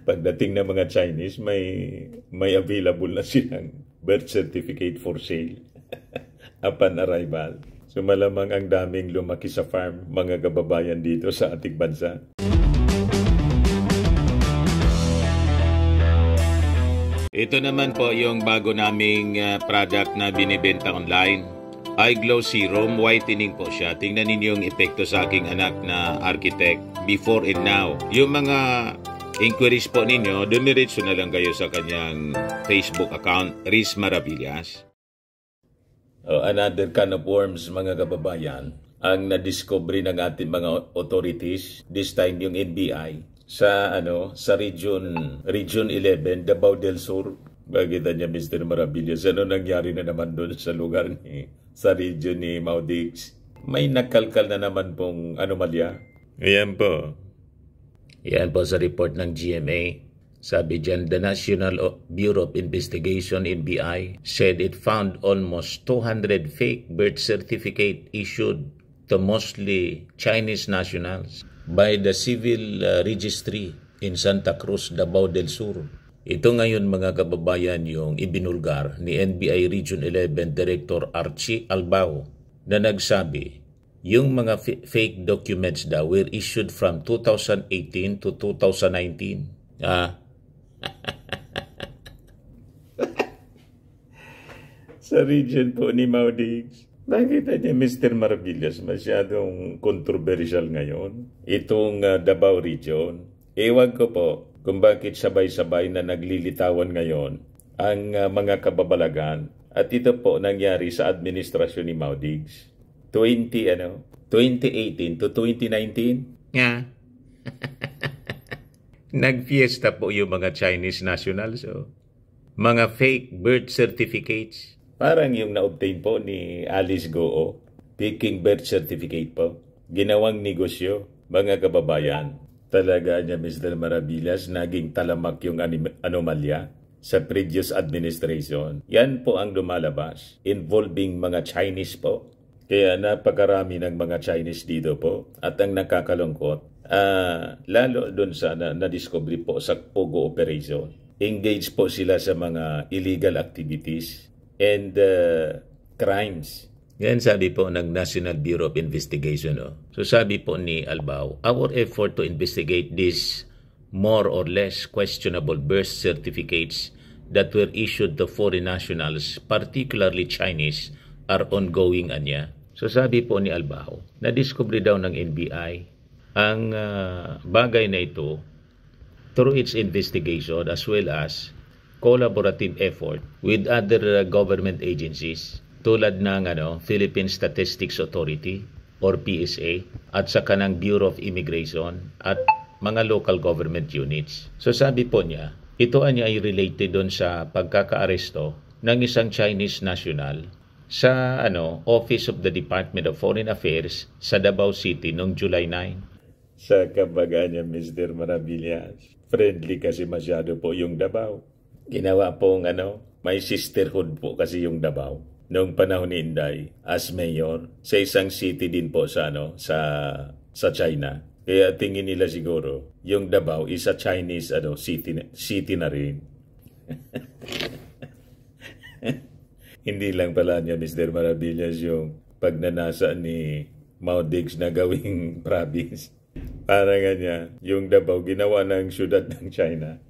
Pagdating ng mga Chinese, may available na silang birth certificate for sale upon arrival. So malamang ang daming lumaki sa farm, mga kababayan dito sa ating bansa. Ito naman po yung bago naming product na binibenta online. iGlow Serum, whitening po siya. Tingnan ninyo yung epekto sa aking anak na architect before and now. Yung mga inquiries po ninyo, dumiretso na lang kayo sa kanyang Facebook account, Riz Maravillas. Another can of worms, mga kababayan, ang na-discovery ng ating mga authorities, this time yung NBI, sa Region 11, Davao del Sur. Bagita niya, Mr. Maravillas, ano nangyari na naman doon sa lugar sa region ni Maudix? May nakalkal na naman pong anomalya. Ayan po. Yan po sa report ng GMA. Sabi dyan, the National Bureau of Investigation, NBI, said it found almost 200 fake birth certificate issued to mostly Chinese nationals by the Civil Registry in Santa Cruz, Davao del Sur. Ito ngayon, mga kababayan, yung ibinulgar ni NBI Region 11 Director Archie Albao na nagsabi, yung mga fake documents daw were issued from 2018 to 2019. Sa region po ni Maudix. Nakita niya, Mr. Maravillas, masyadong controversial ngayon. Itong Davao region. Ewan ko po kung bakit sabay-sabay na naglilitawan ngayon ang mga kababalagan. At ito po nangyari sa administrasyon ni Maudix. 2018 to 2019. Yeah. Nagfiesta po yung mga Chinese nationals. Mga fake birth certificates. Parang yung na-obtain po ni Alice Goo, taking birth certificate po. Ginawang negosyo, mga kababayan. Talaga niya, Mr. Maravillas, naging talamak yung anomalya sa previous administration. Yan po ang lumalabas, involving mga Chinese po. Kaya napakarami ng mga Chinese dito po. At ang nakakalungkot, lalo doon sa na-discovery po sa Pogo operation. Engaged po sila sa mga illegal activities and crimes. Yan sabi po ng National Bureau of Investigation. So sabi po ni Albao, our effort to investigate these more or less questionable birth certificates that were issued to foreign nationals, particularly Chinese, are ongoing, anya. So sabi po ni Albao, na-discover daw ng NBI ang bagay na ito through its investigation as well as collaborative effort with other government agencies tulad ng Philippine Statistics Authority or PSA at sa kanang Bureau of Immigration at mga local government units. So sabi po niya, ito ay related doon sa pagkakaaresto ng isang Chinese national sa Office of the Department of Foreign Affairs sa Davao City noong July 9. Sa kabaga niya, Mr. Maravillas, friendly kasi masyado po yung Davao. Ginawa pong may sisterhood po kasi yung Davao noong panahon ni Inday as mayor sa isang city din po sa China. Kaya tingin nila siguro yung Davao is a Chinese city na rin. Hindi lang pala niya, Mr. Maravillas, yung pagnanasa ni Maudix na gawing province. Para nga niya, yung Davao ginawa ng syudad ng China.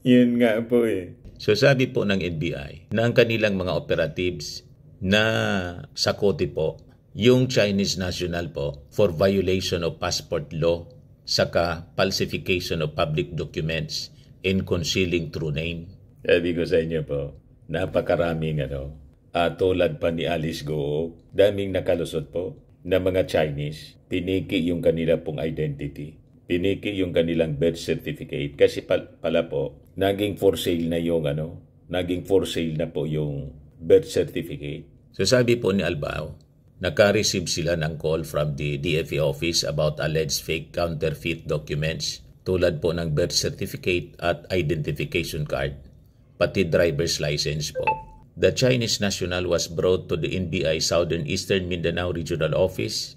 Yun nga po eh. So sabi po ng NBI na ang kanilang mga operatives na sakote po yung Chinese national po for violation of passport law saka falsification of public documents and concealing true name. Sabi ko sa inyo po, napakaraming tulad pa ni Alice Goo, daming nakalusot po na mga Chinese, piniki yung kanila pong identity. Piniki yung kanilang birth certificate kasi pala po, naging for sale na yung naging for sale na po yung birth certificate. So sabi po ni Albao, naka-receive sila ng call from the DFA office about alleged fake counterfeit documents tulad po ng birth certificate at identification card, pati driver's license po. The Chinese national was brought to the NBI Southern Eastern Mindanao Regional Office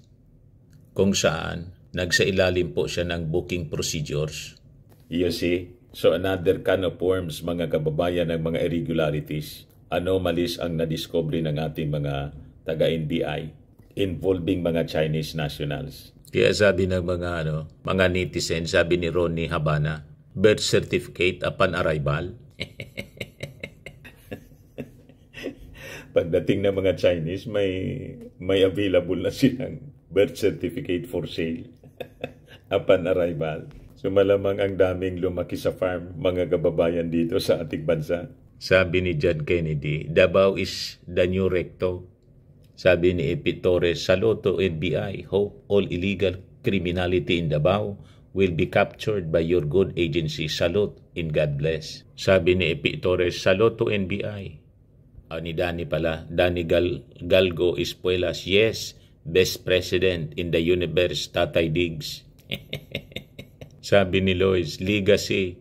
kung saan nagsailalim po siya ng booking procedures. You see? So another can of worms, mga kababayan, ng mga irregularities, anomalies ang nadiscovery ng ating mga taga-NBI involving mga Chinese nationals. Kaya sabi ng mga netizen, sabi ni Ronnie Habana, birth certificate upon arrival. Pagdating ng mga Chinese, may available na silang birth certificate for sale upon arrival. So malamang ang daming lumaki sa farm, mga kababayan dito sa ating bansa. Sabi ni John Kennedy, Davao is the new recto. Sabi ni Epi Torres, Saludo NBI, hope all illegal criminality in Davao will be captured by your good agency. Salute and God bless. Sabi ni Epi Torres, Saludo NBI. Ni Danny pala, Danny Galgo Espuelas, yes, best president in the universe, Tatay Diggs. Sabi ni Lois, legacy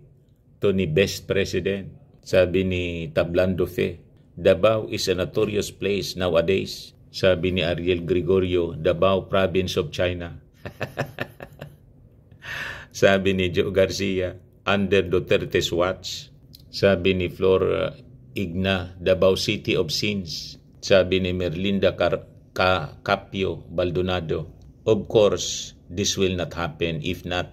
to ni best president. Sabi ni Tablando Fe, Davao is a notorious place nowadays. Sabi ni Ariel Gregorio, Davao province of China. Sabi ni Joe Garcia, under Duterte's watch. Sabi ni Flor Igna, Davao City of Sins. Sabi ni Merlinda Capio Baldonado, of course, this will not happen if not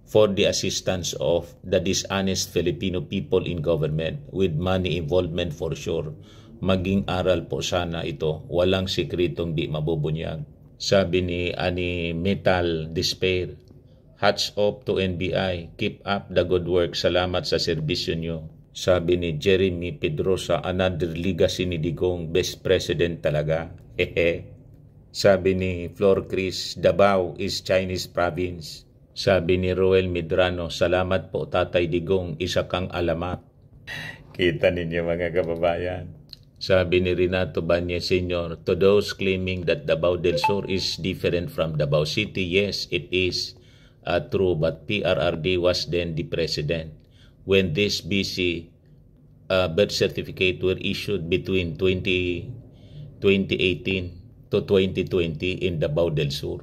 for the assistance of the dishonest Filipino people in government with money involvement for sure. Maging aral po sana ito, walang sikretong di mabubunyag. Sabi ni Ani Metal Despair, hats off to NBI, keep up the good work, salamat sa serbisyo nyo. Sabi ni Jeremy Pedrosa, another legacy ni Digong, best president talaga. Sabi ni Flor Chris, Davao is Chinese province. Sabi ni Roel Medrano, salamat po Tatay Digong, isa kang alamat. Kita ninyo mga kababayan. Sabi ni Renato Banyes Sr., to those claiming that Davao del Sur is different from Davao City, yes, it is true, but PRRD was then the president when this BC birth certificate were issued between 2018 to 2020 in Davao del Sur.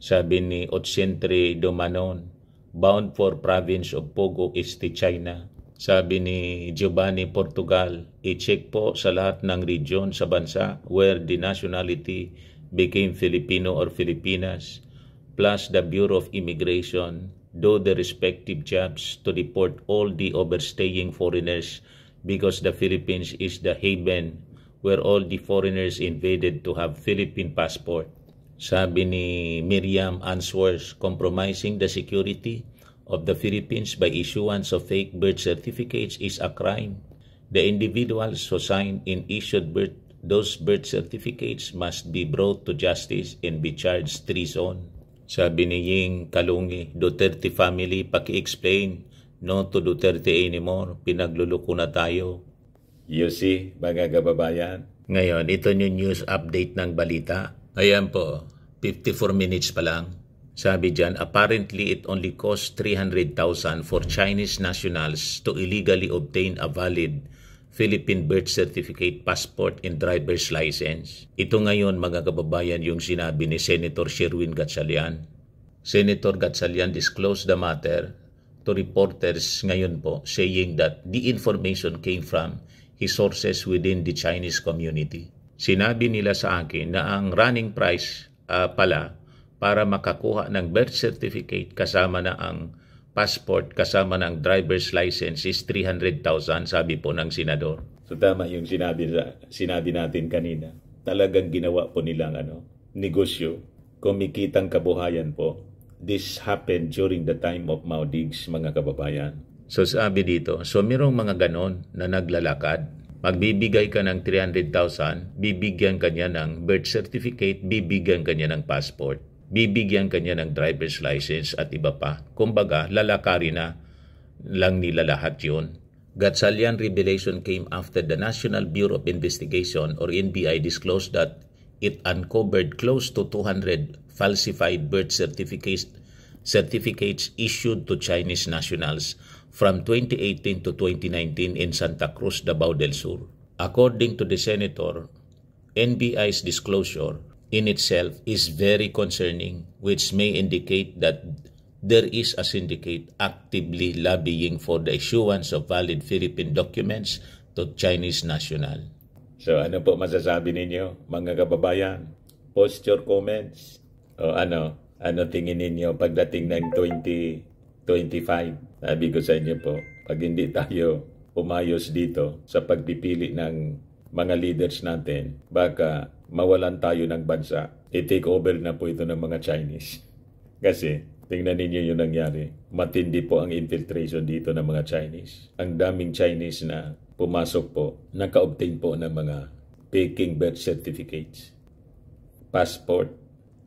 Sabi ni Otsentre Domanon, bound for province of Pogo Este, China. Sabi ni Giovanni Portugal, i-check po sa lahat ng region sa bansa where the nationality became Filipino or Filipinas, plus the Bureau of Immigration, do the respective jobs to report all the overstaying foreigners because the Philippines is the haven where all the foreigners invaded to have Philippine passport. Sabi ni Miriam Answers, compromising the security of the Philippines by issuance of fake birth certificates is a crime. The individuals who signed and issued those birth certificates must be brought to justice and be charged treason. Sabi ni Ying Kalungi, Duterte family, paki-explain, no to Duterte anymore, pinagluluko na tayo. You see, mga kababayan. Ngayon, ito yung news update ng balita. Ayan po, 54 minutes pa lang. Sabi dyan, apparently it only cost 300,000 for Chinese nationals to illegally obtain a valid Philippine birth certificate, passport, and driver's license. Ito ngayon, mga kababayan, yung sinabi ni Senator Sherwin Gatchalian. Senator Gatchalian disclosed the matter to reporters ngayon po, saying that the information came from his sources within the Chinese community. Sinabi nila sa akin na ang running price pala para makakuha ng birth certificate kasama na ang passport, kasama ng driver's license is 300,000, sabi po ng senador. So tama yung sinabi natin kanina. Talagang ginawa po nilang negosyo, kumikitang kabuhayan po. This happened during the time of Mao Diggs, mga kababayan. So sabi dito, so merong mga ganon na naglalakad, magbibigay ka ng 300,000, bibigyan ka niya ng birth certificate, bibigyan ka niya ng passport, bibigyan ka niya ng driver's license at iba pa. Kumbaga, lalakari na lang nila lahat yun. Gatchalian revelation came after the National Bureau of Investigation or NBI disclosed that it uncovered close to 200 falsified birth certificates issued to Chinese nationals from 2018 to 2019 in Santa Cruz, Davao del Sur. According to the senator, NBI's disclosure in itself is very concerning, which may indicate that there is a syndicate actively lobbying for the issuance of valid Philippine documents to Chinese national. So ano po masasabi ninyo, mga kababayan? Post your comments. O ano tingin ninyo pagdating ng 2025? Sabi ko sa inyo po, pag hindi tayo umayos dito sa pagpipili ng mga leaders natin, baka mawalan tayo ng bansa. I-take over na po ito ng mga Chinese. Kasi tingnan ninyo yung nangyari. Matindi po ang infiltration dito ng mga Chinese. Ang daming Chinese na pumasok po, naka-obtain po ng mga faking birth certificates, passport,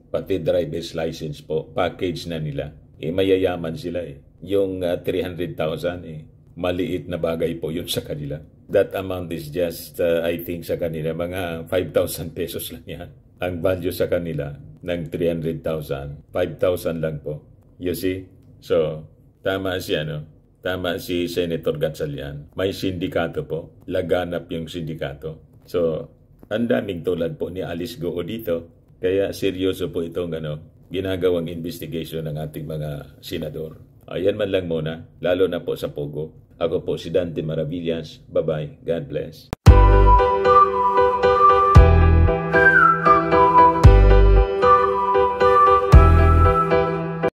pati driver's license po, package na nila. Mayayaman sila eh. Yung 300,000 maliit na bagay po yun sa kanila. That amount is just, I think sa kanila, mga 5,000 pesos lang yan. Ang value sa kanila ng 300,000, 5,000 lang po. You see? So, tama si Senator Gatchalian. May sindikato po. Laganap yung sindikato. So, ang daming tulad po ni Alice Goo dito. Kaya seryoso po itong ginagawang investigation ng ating mga senador. Ayan man lang muna, lalo na po sa Pogo. Ako po si Dante Maravillas. Bye-bye. God bless.